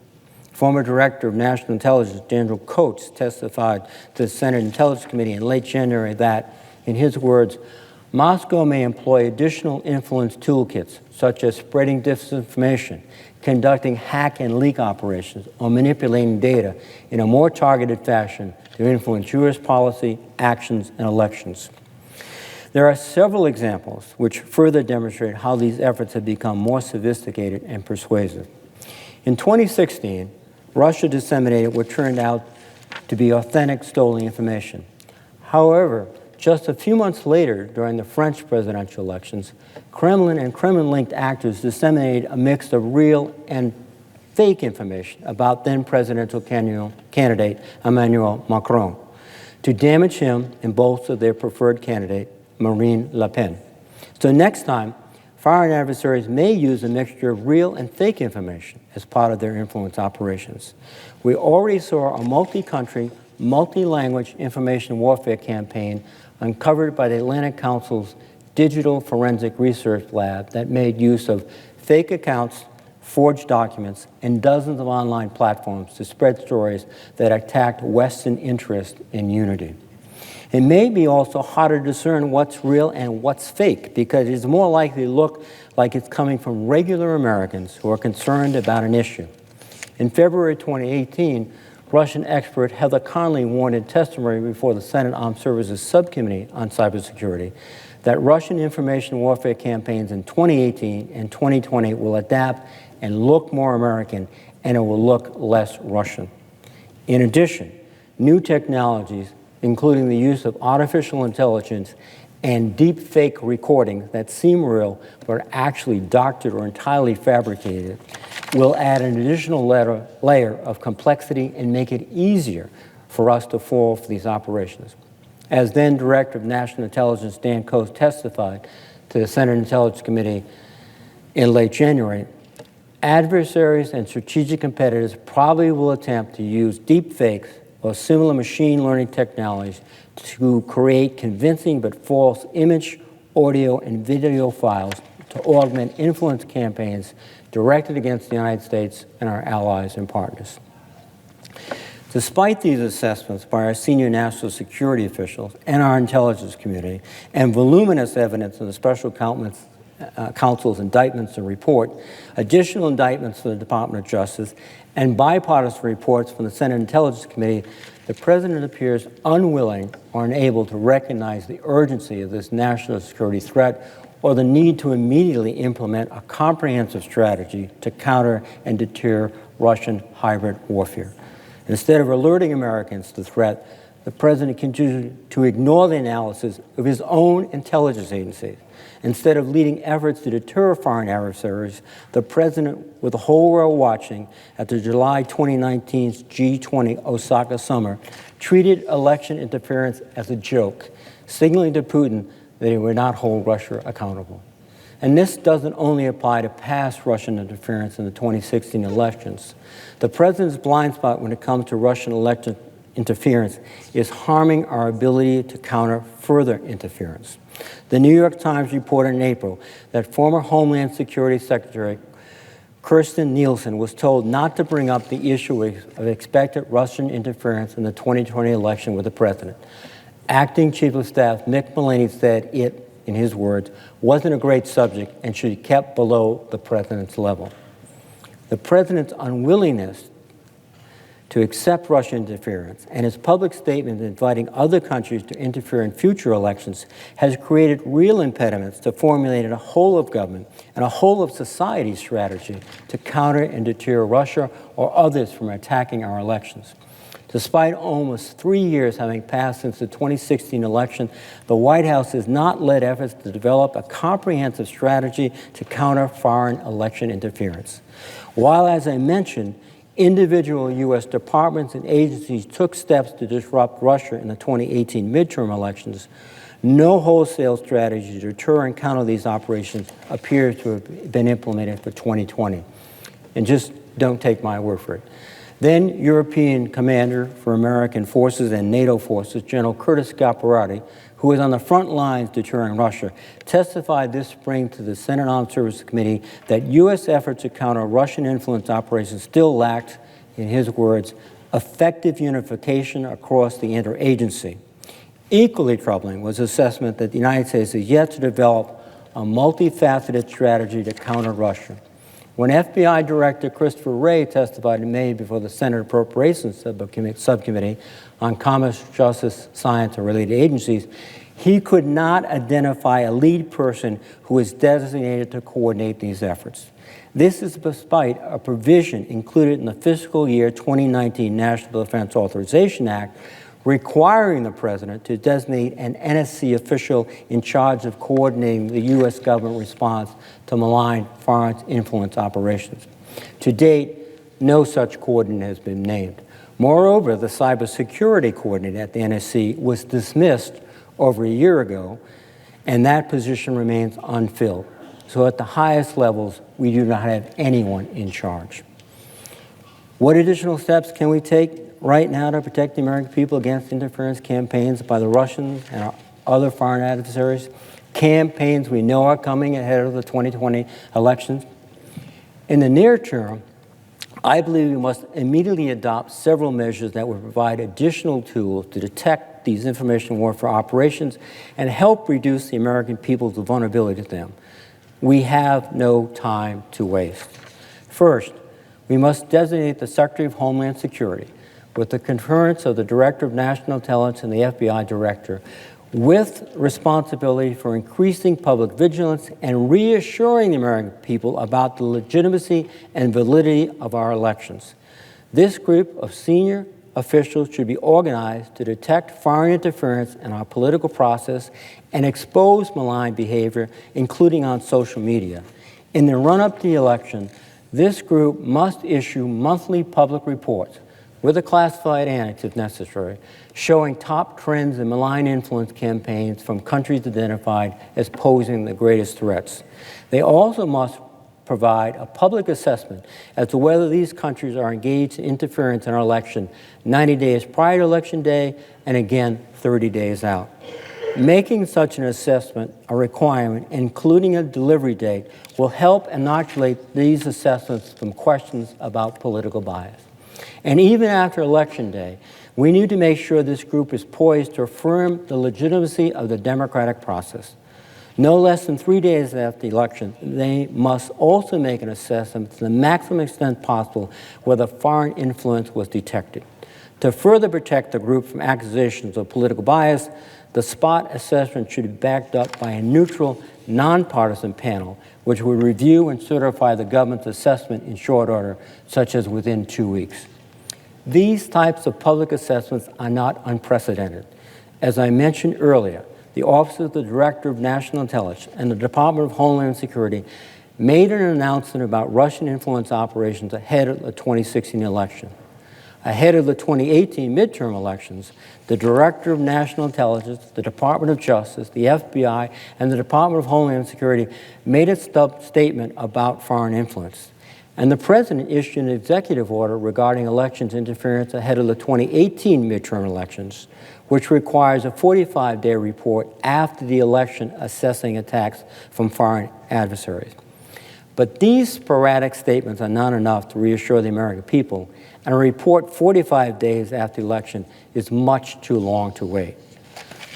Former Director of National Intelligence Daniel Coats testified to the Senate Intelligence Committee in late January that, in his words, "Moscow may employ additional influence toolkits, such as spreading disinformation, conducting hack and leak operations, or manipulating data in a more targeted fashion to influence U.S. policy, actions, and elections." There are several examples which further demonstrate how these efforts have become more sophisticated and persuasive. In 2016, Russia disseminated what turned out to be authentic stolen information. However, just a few months later, during the French presidential elections, Kremlin and Kremlin-linked actors disseminated a mix of real and fake information about then-presidential candidate Emmanuel Macron to damage him and bolster their preferred candidate, Marine Le Pen. So next time, foreign adversaries may use a mixture of real and fake information as part of their influence operations. We already saw a multi-country, multi-language information warfare campaign uncovered by the Atlantic Council's Digital Forensic Research Lab that made use of fake accounts, forged documents, and dozens of online platforms to spread stories that attacked Western interest in unity. It may be also harder to discern what's real and what's fake because it is more likely to look like it's coming from regular Americans who are concerned about an issue. In February 2018, Russian expert Heather Conley warned in testimony before the Senate Armed Services Subcommittee on Cybersecurity that Russian information warfare campaigns in 2018 and 2020 will adapt and look more American, and it will look less Russian. In addition, new technologies, including the use of artificial intelligence and deep fake recordings that seem real but are actually doctored or entirely fabricated, will add an additional layer of complexity and make it easier for us to fall for these operations. As then Director of National Intelligence Dan Coats testified to the Senate Intelligence Committee in late January, adversaries and strategic competitors probably will attempt to use deep fakes or similar machine learning technologies to create convincing but false image, audio, and video files to augment influence campaigns directed against the United States and our allies and partners. Despite these assessments by our senior national security officials and our intelligence community, and voluminous evidence in the special counsel's indictments and report, additional indictments from the Department of Justice, and bipartisan reports from the Senate Intelligence Committee, the President appears unwilling or unable to recognize the urgency of this national security threat or the need to immediately implement a comprehensive strategy to counter and deter Russian hybrid warfare. Instead of alerting Americans to the threat, the president continued to ignore the analysis of his own intelligence agencies. Instead of leading efforts to deter foreign adversaries, the president, with the whole world watching at the July 2019 G20 Osaka Summit, treated election interference as a joke, signaling to Putin that he would not hold Russia accountable. And this doesn't only apply to past Russian interference in the 2016 elections. The president's blind spot when it comes to Russian election interference is harming our ability to counter further interference. The New York Times reported in April that former Homeland Security Secretary Kirstjen Nielsen was told not to bring up the issue of expected Russian interference in the 2020 election with the president. Acting Chief of Staff Mick Mulvaney said it, in his words, wasn't a great subject and should be kept below the president's level. The president's unwillingness to accept Russian interference and his public statement inviting other countries to interfere in future elections has created real impediments to formulating a whole of government and a whole of society strategy to counter and deter Russia or others from attacking our elections. Despite almost 3 years having passed since the 2016 election, the White House has not led efforts to develop a comprehensive strategy to counter foreign election interference. While, as I mentioned, individual U.S. departments and agencies took steps to disrupt Russia in the 2018 midterm elections, no wholesale strategy to deter and counter these operations appears to have been implemented for 2020. And just don't take my word for it. Then European Commander for American Forces and NATO Forces, General Curtis Galperati, who was on the front lines deterring Russia, testified this spring to the Senate Armed Services Committee that U.S. efforts to counter Russian influence operations still lacked, in his words, effective unification across the interagency. Equally troubling was the assessment that the United States is yet to develop a multifaceted strategy to counter Russia. When FBI Director Christopher Wray testified in May before the Senate Appropriations Subcommittee on Commerce, Justice, Science, and related agencies, he could not identify a lead person who was designated to coordinate these efforts. This is despite a provision included in the fiscal year 2019 National Defense Authorization Act requiring the president to designate an NSC official in charge of coordinating the U.S. government response to malign foreign influence operations. To date, no such coordinator has been named. Moreover, the cybersecurity coordinator at the NSC was dismissed over a year ago, and that position remains unfilled. So at the highest levels, we do not have anyone in charge. What additional steps can we take right now to protect the American people against interference campaigns by the Russians and our other foreign adversaries? Campaigns we know are coming ahead of the 2020 elections. In the near term, I believe we must immediately adopt several measures that will provide additional tools to detect these information warfare operations and help reduce the American people's vulnerability to them. We have no time to waste. First, we must designate the Secretary of Homeland Security, with the concurrence of the Director of National Intelligence and the FBI Director, with responsibility for increasing public vigilance and reassuring the American people about the legitimacy and validity of our elections. This group of senior officials should be organized to detect foreign interference in our political process and expose malign behavior, including on social media. In the run-up to the election, this group must issue monthly public reports with a classified annex if necessary, showing top trends in malign influence campaigns from countries identified as posing the greatest threats. They also must provide a public assessment as to whether these countries are engaged in interference in our election 90 days prior to Election Day and again 30 days out. Making such an assessment a requirement, including a delivery date, will help inoculate these assessments from questions about political bias. And even after Election Day, we need to make sure this group is poised to affirm the legitimacy of the democratic process. No less than 3 days after the election, they must also make an assessment to the maximum extent possible whether foreign influence was detected. To further protect the group from accusations of political bias, the spot assessment should be backed up by a neutral, nonpartisan panel, which will review and certify the government's assessment in short order, such as within 2 weeks. These types of public assessments are not unprecedented. As I mentioned earlier, the Office of the Director of National Intelligence and the Department of Homeland Security made an announcement about Russian influence operations ahead of the 2016 election. Ahead of the 2018 midterm elections, the Director of National Intelligence, the Department of Justice, the FBI, and the Department of Homeland Security made a statement about foreign influence. And the President issued an executive order regarding elections interference ahead of the 2018 midterm elections, which requires a 45-day report after the election assessing attacks from foreign adversaries. But these sporadic statements are not enough to reassure the American people, and a report 45 days after the election is much too long to wait.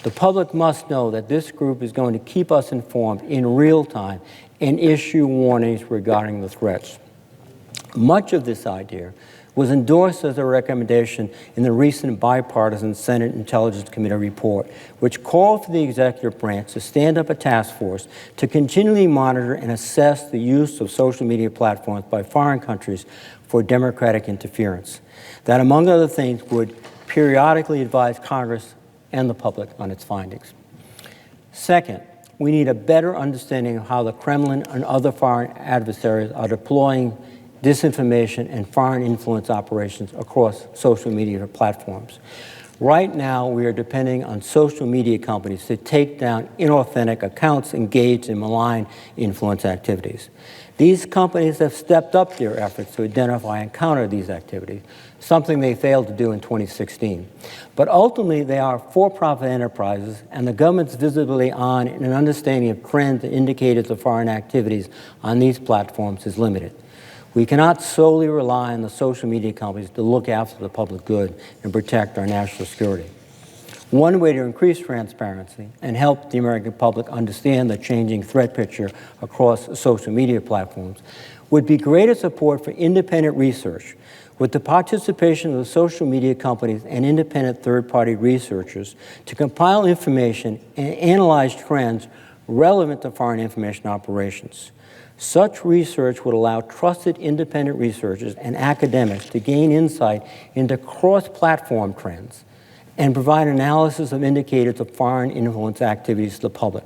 The public must know that this group is going to keep us informed in real time and issue warnings regarding the threats. Much of this idea was endorsed as a recommendation in the recent bipartisan Senate Intelligence Committee report, which called for the executive branch to stand up a task force to continually monitor and assess the use of social media platforms by foreign countries for democratic interference. That, among other things, would periodically advise Congress and the public on its findings. Second, we need a better understanding of how the Kremlin and other foreign adversaries are deploying disinformation and foreign influence operations across social media platforms. Right now, we are depending on social media companies to take down inauthentic accounts engaged in malign influence activities. These companies have stepped up their efforts to identify and counter these activities, something they failed to do in 2016. But ultimately, they are for-profit enterprises, and the government's visibility on and understanding of trends and indicators of foreign activities on these platforms is limited. We cannot solely rely on the social media companies to look after the public good and protect our national security. One way to increase transparency and help the American public understand the changing threat picture across social media platforms would be greater support for independent research, with the participation of the social media companies and independent third-party researchers to compile information and analyze trends relevant to foreign information operations. Such research would allow trusted independent researchers and academics to gain insight into cross-platform trends and provide analysis of indicators of foreign influence activities to the public.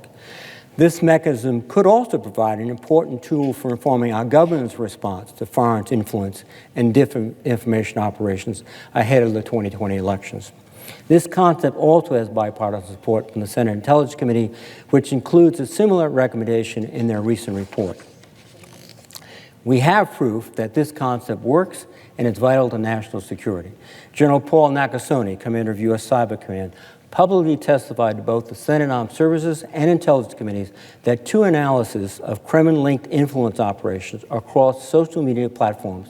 This mechanism could also provide an important tool for informing our government's response to foreign influence and disinformation operations ahead of the 2020 elections. This concept also has bipartisan support from the Senate Intelligence Committee, which includes a similar recommendation in their recent report. We have proof that this concept works and it's vital to national security. General Paul Nakasone, Commander of U.S. Cyber Command, publicly testified to both the Senate Armed Services and Intelligence Committees that two analyses of Kremlin-linked influence operations across social media platforms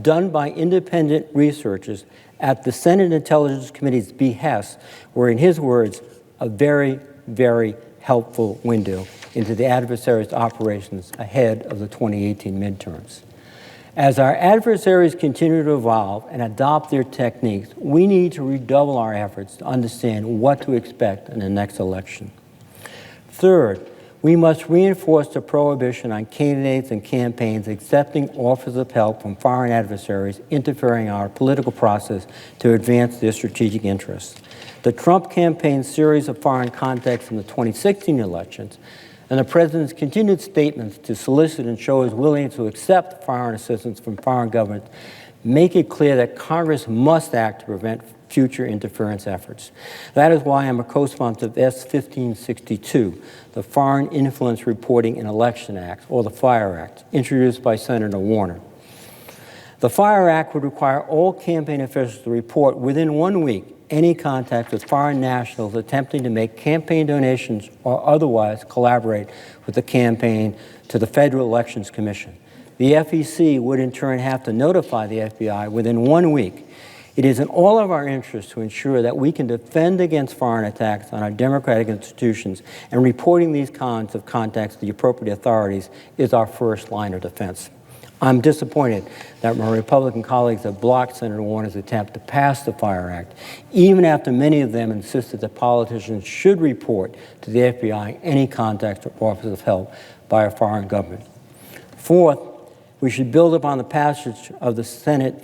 done by independent researchers at the Senate Intelligence Committee's behest were, in his words, a very, very helpful window into the adversaries' operations ahead of the 2018 midterms. As our adversaries continue to evolve and adopt their techniques, we need to redouble our efforts to understand what to expect in the next election. Third, we must reinforce the prohibition on candidates and campaigns accepting offers of help from foreign adversaries interfering in our political process to advance their strategic interests. The Trump campaign's series of foreign contacts in the 2016 elections and the President's continued statements to solicit and show his willingness to accept foreign assistance from foreign governments make it clear that Congress must act to prevent future interference efforts. That is why I'm a co-sponsor of S-1562, the Foreign Influence Reporting in Election Act, or the FIRE Act, introduced by Senator Warner. The FIRE Act would require all campaign officials to report within 1 week any contact with foreign nationals attempting to make campaign donations or otherwise collaborate with the campaign to the Federal Elections Commission. The FEC would in turn have to notify the FBI within 1 week. It is in all of our interests to ensure that we can defend against foreign attacks on our democratic institutions, and reporting these kinds of contacts to the appropriate authorities is our first line of defense. I'm disappointed that my Republican colleagues have blocked Senator Warner's attempt to pass the FIRE Act, even after many of them insisted that politicians should report to the FBI any contacts or offers of help by a foreign government. Fourth, we should build upon the passage of the Senate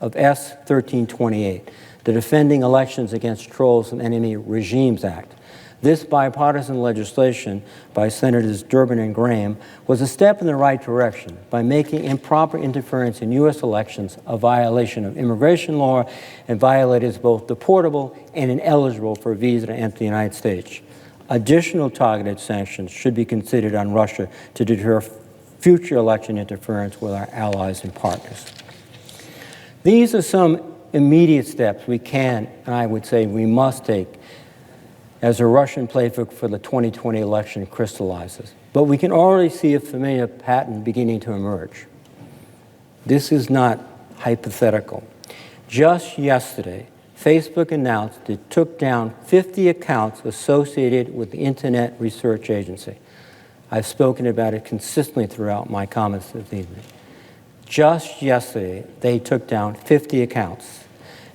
of S. 1328, the Defending Elections Against Trolls and Enemy Regimes Act. This bipartisan legislation by Senators Durbin and Graham was a step in the right direction by making improper interference in U.S. elections a violation of immigration law and violators both deportable and ineligible for a visa to enter the United States. Additional targeted sanctions should be considered on Russia to deter future election interference with our allies and partners. These are some immediate steps we can, and I would say we must take as the Russian playbook for the 2020 election crystallizes. But we can already see a familiar pattern beginning to emerge. This is not hypothetical. Just yesterday, Facebook announced it took down 50 accounts associated with the Internet Research Agency. I've spoken about it consistently throughout my comments this evening. Just yesterday, they took down 50 accounts.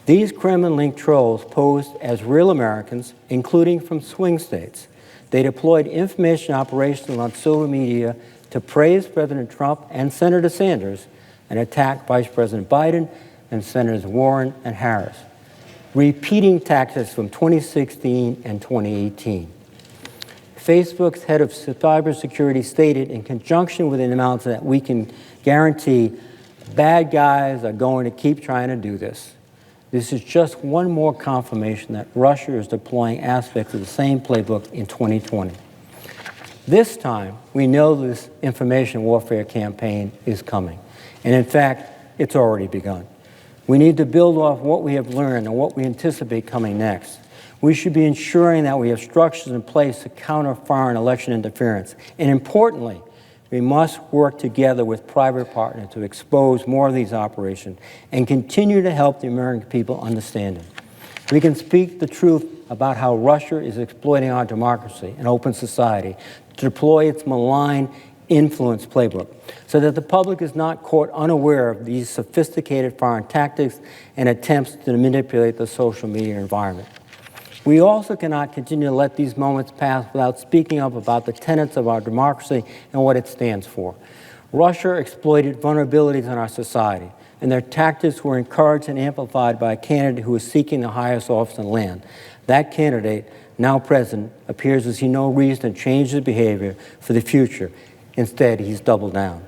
These Kremlin-linked trolls posed as real Americans, including from swing states. They deployed information operations on social media to praise President Trump and Senator Sanders and attack Vice President Biden and Senators Warren and Harris, repeating tactics from 2016 and 2018. Facebook's head of cybersecurity stated, in conjunction with an announcement, that we can guarantee bad guys are going to keep trying to do this. This is just one more confirmation that Russia is deploying aspects of the same playbook in 2020. This time, we know this information warfare campaign is coming. And in fact, it's already begun. We need to build off what we have learned and what we anticipate coming next. We should be ensuring that we have structures in place to counter foreign election interference. And importantly, we must work together with private partners to expose more of these operations and continue to help the American people understand them. We can speak the truth about how Russia is exploiting our democracy and open society to deploy its malign influence playbook so that the public is not caught unaware of these sophisticated foreign tactics and attempts to manipulate the social media environment. We also cannot continue to let these moments pass without speaking up about the tenets of our democracy and what it stands for. Russia exploited vulnerabilities in our society, and their tactics were encouraged and amplified by a candidate who is seeking the highest office in the land. That candidate, now president, appears to see no reason to change his behavior for the future. Instead, he's doubled down.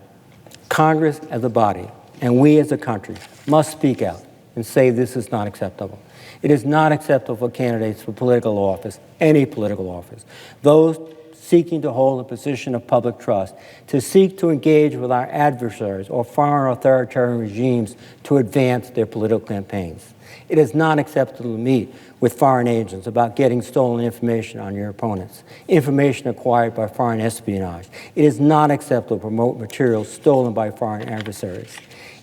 Congress as a body, and we as a country, must speak out and say this is not acceptable. It is not acceptable for candidates for political office, any political office, those seeking to hold a position of public trust, to seek to engage with our adversaries or foreign authoritarian regimes to advance their political campaigns. It is not acceptable to meet with foreign agents about getting stolen information on your opponents, information acquired by foreign espionage. It is not acceptable to promote materials stolen by foreign adversaries.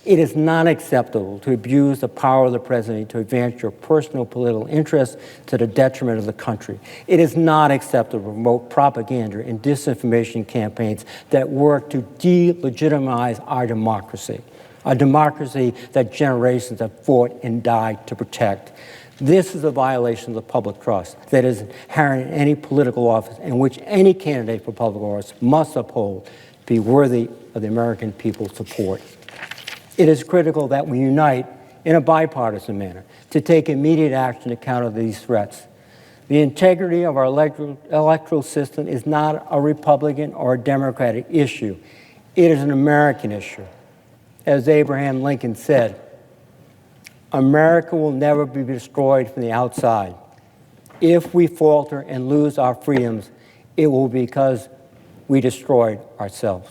It is not acceptable to abuse the power of the president to advance your personal political interests to the detriment of the country. It is not acceptable to promote propaganda and disinformation campaigns that work to delegitimize our democracy, a democracy that generations have fought and died to protect. This is a violation of the public trust that is inherent in any political office and which any candidate for public office must uphold to be worthy of the American people's support. It is critical that we unite in a bipartisan manner to take immediate action to counter these threats. The integrity of our electoral system is not a Republican or a Democratic issue. It is an American issue. As Abraham Lincoln said, America will never be destroyed from the outside. If we falter and lose our freedoms, it will be because we destroyed ourselves.